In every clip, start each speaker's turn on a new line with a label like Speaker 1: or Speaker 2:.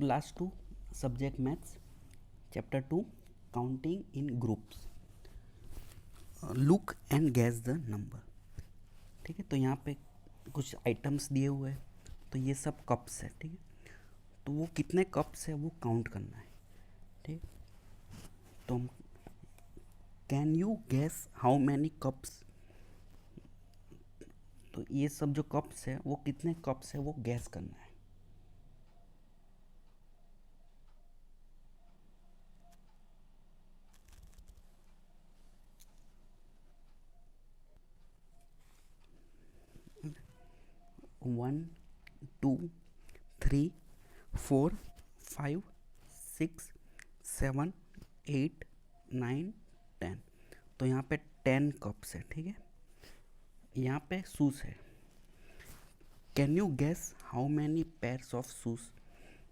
Speaker 1: Last two subject maths chapter 2 counting in groups, look and guess the number. ठीक है, तो यहाँ पे कुछ आइटम्स दिए हुए हैं, तो ये सब कप्स है। ठीक है, तो वो कितने कप्स है वो काउंट करना है। ठीक, तो हम can you gas how many cups, तो ये सब जो कप्स है वो कितने कप्स है वो गैस करना है। One, two, three, four, five, six, seven, eight, nine, ten. तो यहाँ पे 10 कप्स है। ठीक है, यहाँ पे शूज़ है। Can you gas how many pairs of shoes,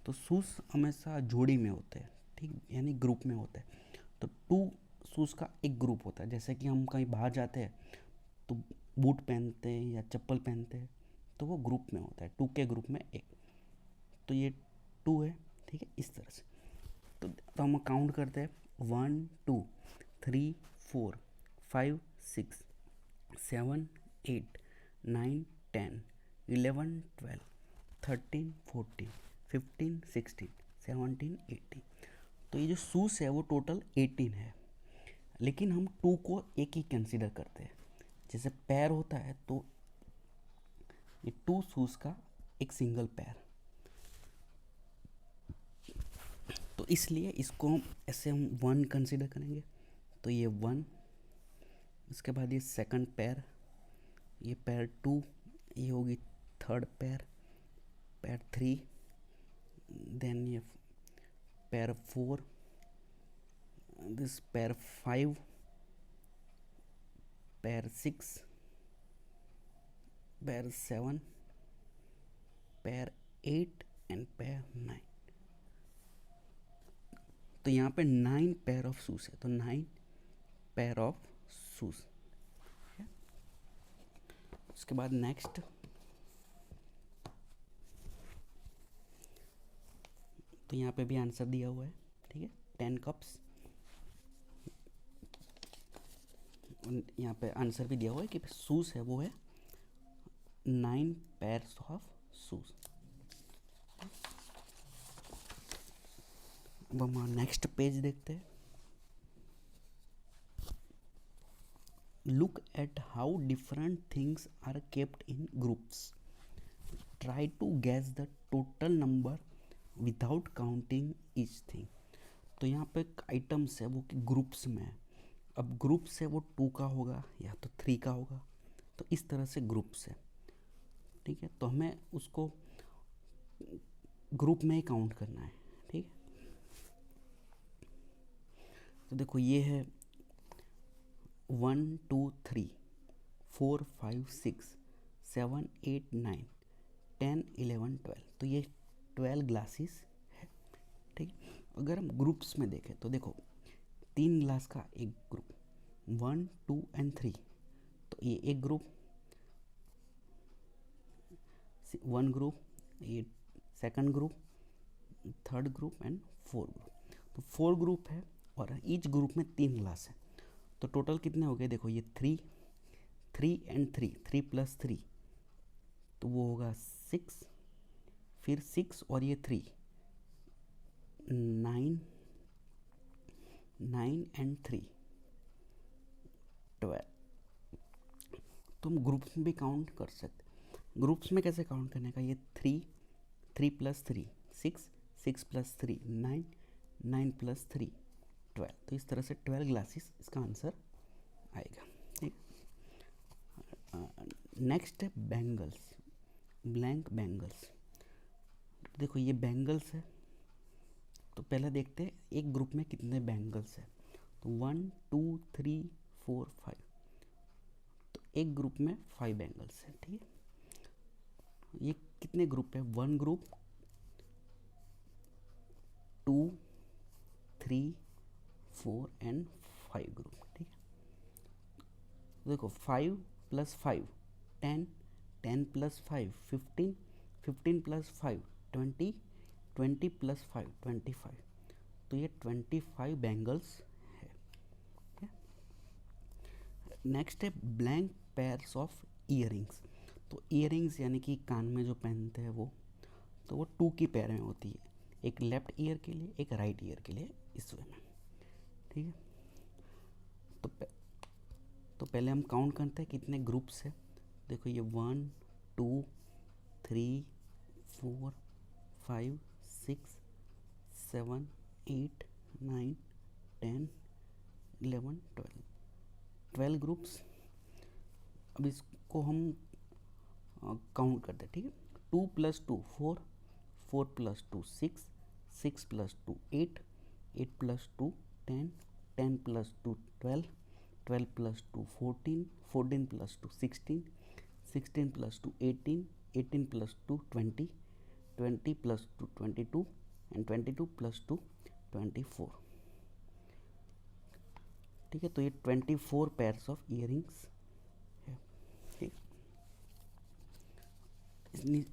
Speaker 1: तो शूज़ हमेशा जोड़ी में होते हैं। ठीक, यानी ग्रुप में होते हैं। तो 2 शूज़ का एक ग्रुप होता है। जैसे कि हम कहीं बाहर जाते हैं तो बूट पहनते हैं या चप्पल पहनते हैं, तो वो ग्रुप में होता है, 2 के ग्रुप में एक। तो ये 2 है। ठीक है, इस तरह से तो हम काउंट करते हैं 1 2 3 4 5 6 7 8 9 10 11 12 13 14 15 16 17 18। तो ये जो शूज़ है वो टोटल 18 है, लेकिन हम 2 को एक ही कंसीडर करते हैं। जैसे पैर होता है तो ये 2 शूज़ का एक सिंगल पैर, तो इसलिए इसको हम ऐसे हम 1 कंसीडर करेंगे। तो ये 1, इसके बाद ये सेकंड पैर, ये पैर 2, ये होगी थर्ड पैर, पैर 3, देन ये पैर 4, दिस पैर 5, पैर 6, पैर 7, पैर 8 एंड पैर 9। तो यहाँ पे 9 पैर ऑफ शूज़ है, तो 9 पैर ऑफ शूज़। उसके बाद नेक्स्ट, तो यहाँ पे भी आंसर दिया हुआ है। ठीक है, 10 कप्स, यहाँ पे आंसर भी दिया हुआ है कि शूज़ है वो है 9 पैर्स ऑफ शूज़। अब हम नेक्स्ट पेज देखते हैं। Look at how different things are kept in groups, try to guess the total number without counting each thing. तो यहाँ पे आइटम्स है वो कि ग्रुप्स में है। अब ग्रुप्स है वो 2 का होगा या तो 3 का होगा, तो इस तरह से ग्रुप्स है। ठीक है, तो हमें उसको ग्रुप में ही काउंट करना है। ठीक है, तो देखो ये है 1 2 3 4 5 6 7 8 9 10 11 12। तो ये 12 ग्लासेस है। ठीक, अगर हम ग्रुप्स में देखें तो देखो 3 ग्लास का एक ग्रुप, 1 2 एंड 3, तो ये एक ग्रुप, 1 ग्रुप, ये second group, third group and 4 group. तो 4 ग्रुप है और ईच ग्रुप में 3 ग्लास है। तो टोटल कितने हो गए, देखो ये 3 3 एंड 3, 3 प्लस 3, तो वो होगा 6, फिर 6 और ये 3, 9, 9 एंड 3 12। तो हम ग्रुप्स में भी काउंट कर सकते। ग्रुप्स में कैसे काउंट करने का, ये 3 3 प्लस 3 6, 6 प्लस 3 9, 9 प्लस 3 12। तो इस तरह से 12 ग्लासेस इसका आंसर आएगा। ठीक, नेक्स्ट है बैंगल्स, ब्लैंक बैंगल्स। देखो ये बैंगल्स है, तो पहले देखते हैं एक ग्रुप में कितने बैंगल्स है। तो 1 2 3 4 5, तो एक ग्रुप में 5 बैंगल्स है। ठीक है, ये कितने ग्रुप है, 1 ग्रुप, 2 3 4 एंड 5 ग्रुप। ठीक है, देखो 5 प्लस 5 10, 10 प्लस 5 15, 15 प्लस 5 20, 20 प्लस 5 25, तो ये 25 बैंगल्स है। नेक्स्ट है ब्लैंक पेयर्स ऑफ ईयरिंग्स। तो ईयरिंग्स यानी कि कान में जो पहनते हैं वो, तो वो 2 की पेयर में होती है, एक लेफ्ट ईयर के लिए एक राइट ईयर के लिए, इस वे में। ठीक है, तो पहले हम काउंट करते हैं कितने ग्रुप्स है। देखो ये 1 2 3 4 5 6 7 8 9 10 11 12 ग्रुप्स। अब इसको हम काउंट करते हैं। ठीक है, 2 plus 2 4, 4 plus 2 6, 6 plus 2 8, 8 plus 2 10, 10 plus 2 12, 12 plus 2 14, 14 plus 2 16, 16 plus 2 18, 18 plus 2 20, 20 plus 2 22 and 22 plus 2 24। ठीक है, तो ये 24 पेयर्स ऑफ ईयरिंग्स है। ठीक,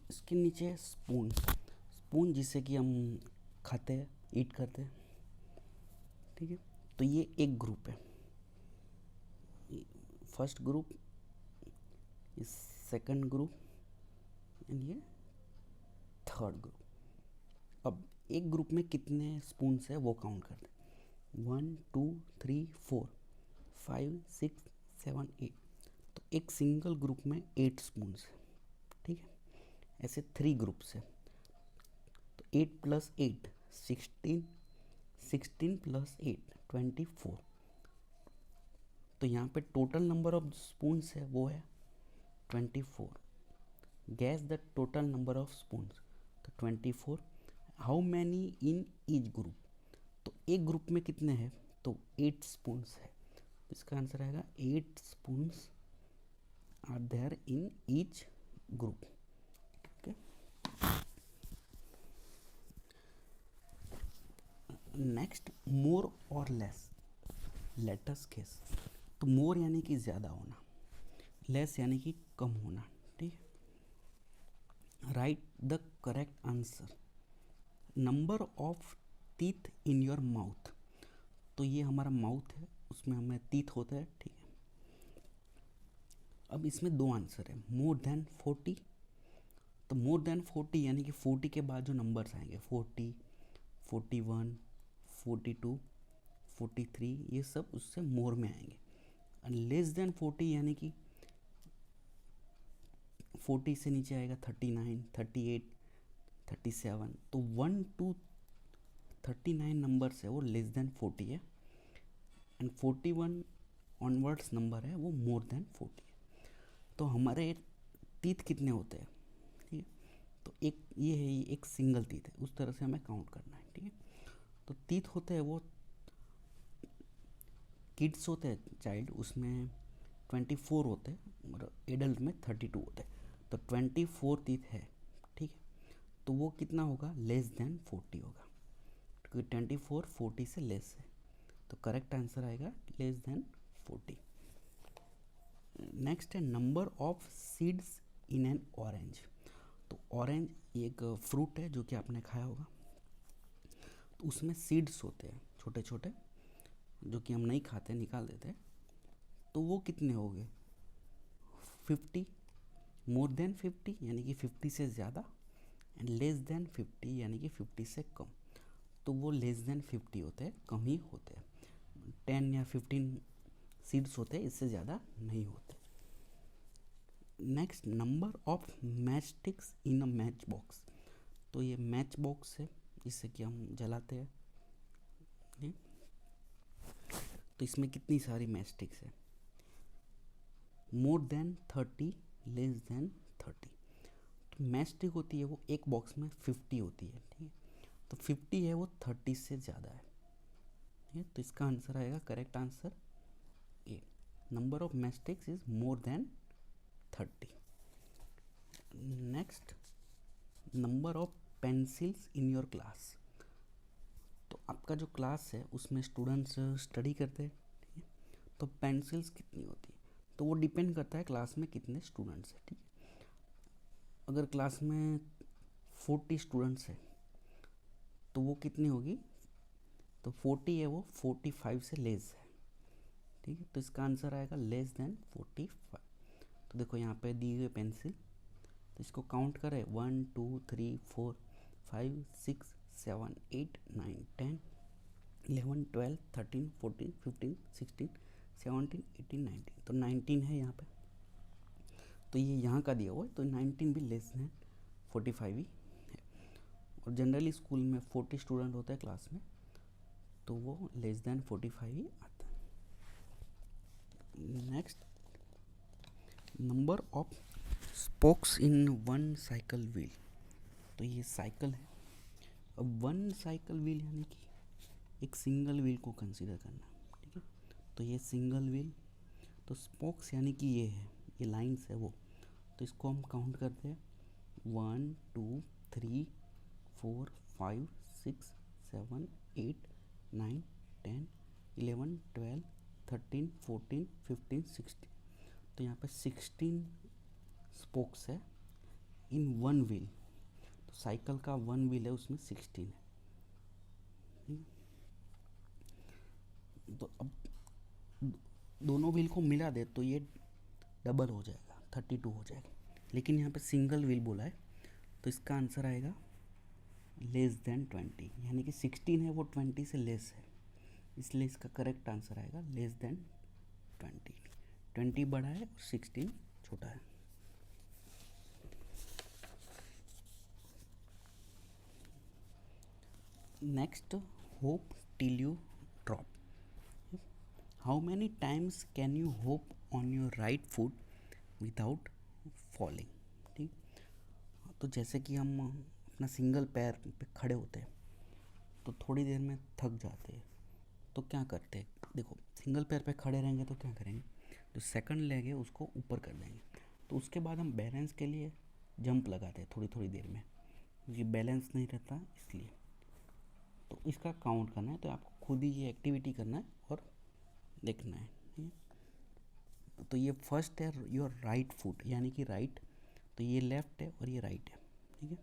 Speaker 1: इसके नीचे है स्पून। स्पून जिससे कि हम खाते हैं, ईट करते हैं। ठीक है, तो ये एक ग्रुप है, फर्स्ट ग्रुप, इस सेकंड ग्रुप एंड ये थर्ड ग्रुप। अब एक ग्रुप में कितने स्पून्स है वो काउंट करते हैं। 1 2 3 4 5 6 7 8। तो एक सिंगल ग्रुप में 8 स्पून्स है। ठीक है, ऐसे 3 ग्रुप्स है, तो 8 प्लस 8 16, 16 प्लस 8 24। तो यहाँ पे टोटल नंबर ऑफ स्पून्स है वो है 24। Gas the total number of spoons, तो 24। How many in each group, तो एक ग्रुप में कितने हैं, तो 8 स्पून्स है। इसका आंसर आएगा 8 spoons are there in each group. Next, more or less. Latus case, तो मोर यानी कि ज़्यादा होना, लेस यानी कि कम होना। ठीक है, right the correct answer. Number of teeth in your mouth, तो ये हमारा माउथ है, उसमें हमें टीथ होता है। ठीक है, अब इसमें 2 आंसर है, मोर देन 40। तो मोर देन 40 यानी कि 40 के बाद जो नंबर्स आएंगे 40, 41, 42, 43, ये सब उससे मोर में आएंगे। और लेस देन 40 यानी कि 40 से नीचे आएगा 39, 38, 37। तो 1 to 39 नंबर्स है वो लेस देन 40 है, एंड 41 ऑनवर्ड्स नंबर है वो मोर देन 40 है। तो हमारे टीथ कितने होते हैं, ठीक है, तो एक ये है, ये एक सिंगल टीथ है, उस तरह से हमें काउंट करना है। ठीक है, तो टीथ होते हैं वो, किड्स होते हैं चाइल्ड, उसमें 24 होते हैं और एडल्ट में 32 होते हैं। तो 24 टीथ है। ठीक है, तो वो कितना होगा, लेस देन 40 होगा, क्योंकि 24 40 से लेस है। तो करेक्ट आंसर आएगा लेस देन 40। नेक्स्ट है number of seeds in an orange. तो ऑरेंज एक फ्रूट है जो कि आपने खाया होगा, तो उसमें सीड्स होते हैं छोटे छोटे, जो कि हम नहीं खाते, निकाल देते हैं। तो वो कितने हो गए, 50। मोर देन 50 यानी कि 50 से ज़्यादा, एंड लेस देन 50 यानी कि 50 से कम। तो वो लेस देन 50 होते हैं, कम ही होते हैं। 10 या 15 सीड्स होते हैं, इससे ज़्यादा नहीं होते। Next, number of match sticks in a match box. तो ये मैच बॉक्स है, जिससे कि हम जलाते हैं। तो इसमें कितनी सारी मैच स्टिक्स है, मोर देन 30, लेस देन 30। तो मैच स्टिक होती है वो एक बॉक्स में 50 होती है। ठीक है, तो 50 है वो 30 से ज़्यादा है। ठीक है, तो इसका आंसर आएगा, correct answer A, number of match sticks is more than 30। Next, number of pencils in your class. तो आपका जो क्लास है उसमें स्टूडेंट्स स्टडी करते हैं। ठीक है, तो पेंसिल्स कितनी होती है, तो वो डिपेंड करता है क्लास में कितने स्टूडेंट्स हैं। ठीक है, अगर क्लास में 40 स्टूडेंट्स हैं तो वो कितनी होगी, तो 40 है वो 45 से लेस है, ठीक है। तो इसका आंसर आएगा लेस देन 45। तो देखो यहाँ पे दी हुई पेंसिल, तो इसको काउंट करें 1 2 3 4 5 6 7 8 9 10 11 12 13 14 15 16 17 18 19, तो 19 है यहाँ पे। तो ये यहाँ का दिया हुआ है, तो 19 भी लेस देन 45 ही है। और जनरली स्कूल में 40 स्टूडेंट होता है क्लास में, तो वो लेस देन 45 ही आता है। Next, number of spokes in one cycle wheel. तो ये साइकिल है। अब वन साइकिल व्हील यानी कि एक सिंगल व्हील को कंसीडर करना, ठीक है। तो ये सिंगल व्हील, तो स्पोक्स यानी कि ये है, ये लाइंस है वो, तो इसको हम काउंट करते हैं 1 2 3 4 5 6 7 8 9 10 11 12 13 14 15 16। तो यहाँ पे 16 स्पोक्स है इन वन व्हील। तो साइकिल का वन व्हील है, उसमें 16 है। तो अब दोनों व्हील को मिला दे तो ये डबल हो जाएगा, 32 हो जाएगा। लेकिन यहाँ पे सिंगल व्हील बोला है, तो इसका आंसर आएगा लेस देन 20, यानी कि 16 है वो 20 से लेस है, इसलिए इसका करेक्ट आंसर आएगा लेस देन 20। 20 बड़ा है और 16 छोटा है। Next, hope till you drop. How many times can you hope on your right foot without falling, ठीक। तो जैसे कि हम अपना सिंगल पैर पे खड़े होते हैं तो थोड़ी देर में थक जाते हैं, तो क्या करते हैं, देखो सिंगल पैर पे खड़े रहेंगे तो क्या करेंगे, जो सेकंड लेग है उसको ऊपर कर देंगे। तो उसके बाद हम बैलेंस के लिए जंप लगाते हैं थोड़ी थोड़ी देर में, क्योंकि बैलेंस नहीं रहता इसलिए। तो इसका काउंट करना है, तो आपको खुद ही ये एक्टिविटी करना है और देखना है, ठीक है। तो ये फर्स्ट है योर राइट फुट, यानी कि राइट, तो ये लेफ्ट है और ये राइट है, ठीक है।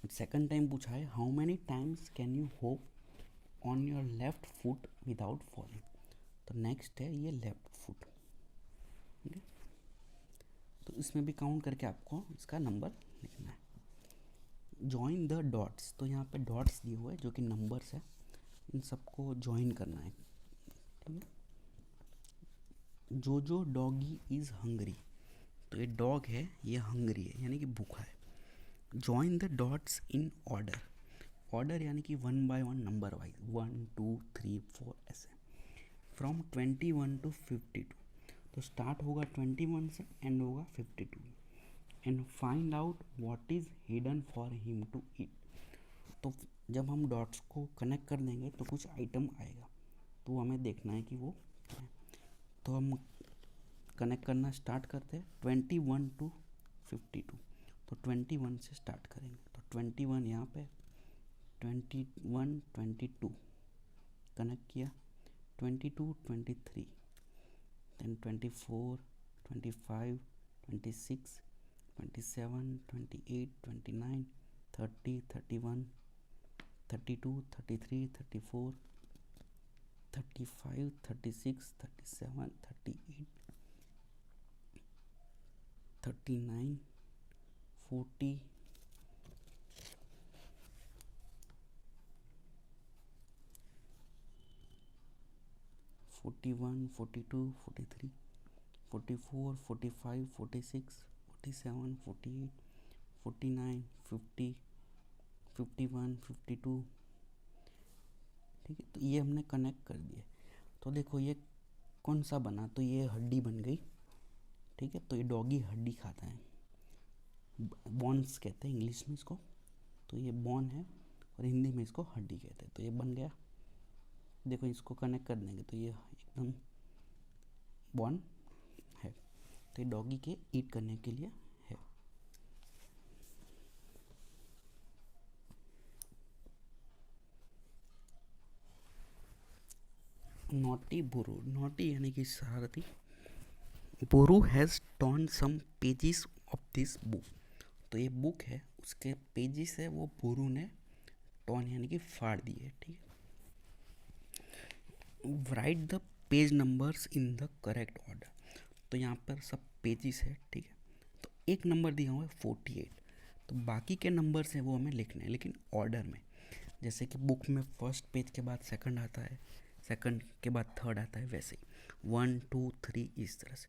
Speaker 1: सेकंड टाइम पूछा है how many times can you hope on your left foot without falling. तो नेक्स्ट है ये लेफ्ट फुट, ठीक है। तो इसमें भी काउंट करके आपको इसका नंबर लिखना है। जॉइन द डॉट्स, तो यहाँ पे डॉट्स दिए हुए हैं जो कि नंबर्स है, इन सबको ज्वाइन करना है, ठीक है। जो डॉगी इज़ हंग्री, तो ये डॉग है, ये हंग्री है यानी कि भूखा है। Join the dots in order, order यानी कि 1 बाय 1 नंबर वाइज, 1 2 3 4 ऐसे, फ्रॉम 21 to 52। तो स्टार्ट होगा 21 से, एंड होगा 52। And find out what is hidden for him to eat. तो जब हम डॉट्स को कनेक्ट कर देंगे तो कुछ आइटम आएगा, तो हमें देखना है कि वो क्या है। तो हम कनेक्ट करना स्टार्ट करते हैं 21 to 52। तो 21 से स्टार्ट करेंगे, तो 21 यहाँ पे, 21 22 कनेक्ट किया, 22 23, देन 24 25 26 27 28 29 30 31 32 33 34 35 36 37 38 39 40 41 42 43 44 45 46 47 48 49 50 51 52, ठीक है। तो ये हमने कनेक्ट कर दिया। तो देखो ये कौन सा बना, तो ये हड्डी बन गई, ठीक है। तो ये डॉगी हड्डी खाता है, बॉन्स कहते हैं इंग्लिश में इसको, तो ये बॉन है और हिंदी में इसको हड्डी कहते हैं। तो ये बन गया, देखो इसको कनेक्ट कर देंगे तो ये एकदम बॉन है। तो ये डॉगी के ईट करने के लिए है। नॉटी बोरू, नॉटी यानी कि शरारती। Boru has torn some pages of this book, तो ये बुक है उसके पेजेस है वो बोरू ने टॉन यानी कि फाड़ दिए, ठीक है। Right the page numbers in the correct order. तो यहाँ पर सब पेजेस है, ठीक है। तो एक नंबर दिया हुआ है 48, तो बाकी के नंबर्स हैं वो हमें लिखने हैं, लेकिन ऑर्डर में। जैसे कि बुक में फर्स्ट पेज के बाद सेकंड आता है, सेकंड के बाद थर्ड आता है, वैसे ही 1 2 3 इस तरह से।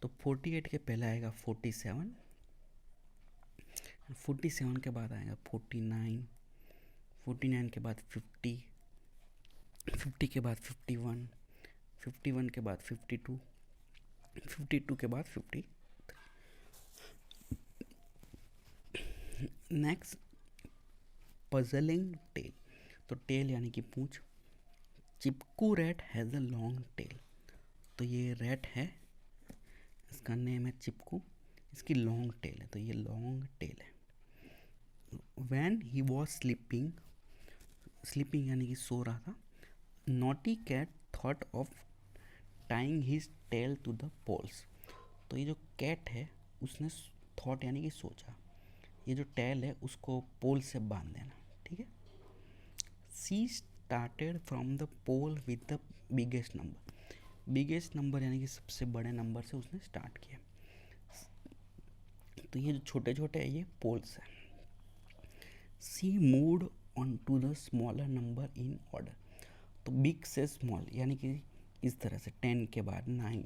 Speaker 1: तो 48 के पहले आएगा 47, 47 के बाद आएगा 49, 49 के बाद 50, 50 के बाद 51, 51 के बाद 52, 52 के बाद 50। Next puzzling tail. तो टेल यानी कि पूंछ। Chipku rat has a long tail. तो ये रैट है, इसका नेम है चिपकू, इसकी लॉन्ग टेल है, तो ये लॉन्ग टेल है। When he was sleeping, sleeping यानी कि सो रहा था, naughty cat thought of tying his tail to the poles. तो ये जो कैट है उसने थॉट यानी कि सोचा, ये जो टेल है उसको पोल से बांध देना, ठीक है। She started from the pole with the biggest number. Biggest number यानी कि सबसे बड़े नंबर से उसने स्टार्ट किया। तो ये जो छोटे छोटे है ये पोल्स है। She moved on to the smaller number in order. तो बिग से स्मॉल यानी कि इस तरह से 10 के बाद 9,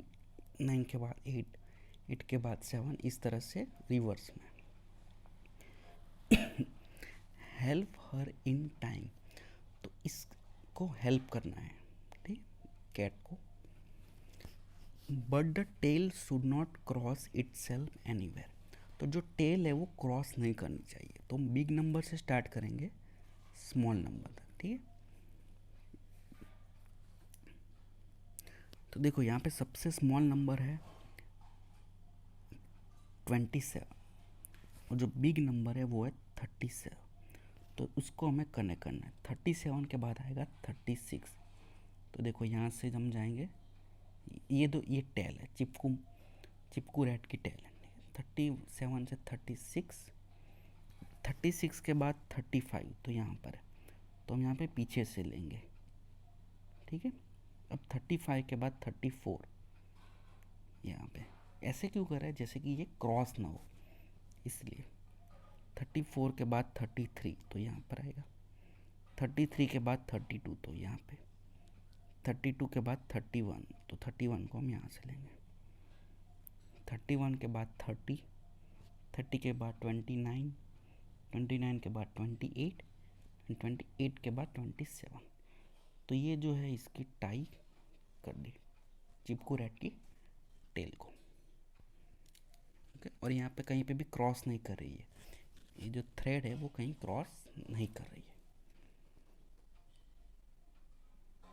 Speaker 1: 9 के बाद 8, 8 के बाद 7, इस तरह से रिवर्स में। Help her in time. तो इसको हेल्प करना है, ठीक, कैट को। But the tail should not cross itself anywhere. तो जो टेल है वो क्रॉस नहीं करनी चाहिए। तो हम बिग नंबर से स्टार्ट करेंगे स्मॉल नंबर तक, ठीक है। तो देखो यहाँ पे सबसे स्मॉल नंबर है 27 और जो बिग नंबर है वो है 37। तो उसको हमें कनेक्ट करना है। 37 के बाद आएगा 36। तो देखो यहाँ से हम जाएंगे, ये टेल है, चिपकू रैट की टेल है। 37 से 36, 36 के बाद 35 तो यहाँ पर है, तो हम यहाँ पे पीछे से लेंगे, ठीक है। अब 35 के बाद 34 यहाँ पे ऐसे क्यों कर रहा है, जैसे कि ये क्रॉस ना हो इसलिए। 34 के बाद 33 तो यहाँ पर आएगा, 33 के बाद 32 तो यहाँ पे, 32 के बाद 31 तो 31 को हम यहाँ से लेंगे, 31 के बाद 30, 30 के बाद 29, 29 के बाद 28, 28 के बाद 27। तो ये जो है इसकी टाई कर दी चिपकू रैट की टेल को, ओके। और यहाँ पे कहीं पे भी क्रॉस नहीं कर रही है, ये जो थ्रेड है वो कहीं क्रॉस नहीं कर रही है।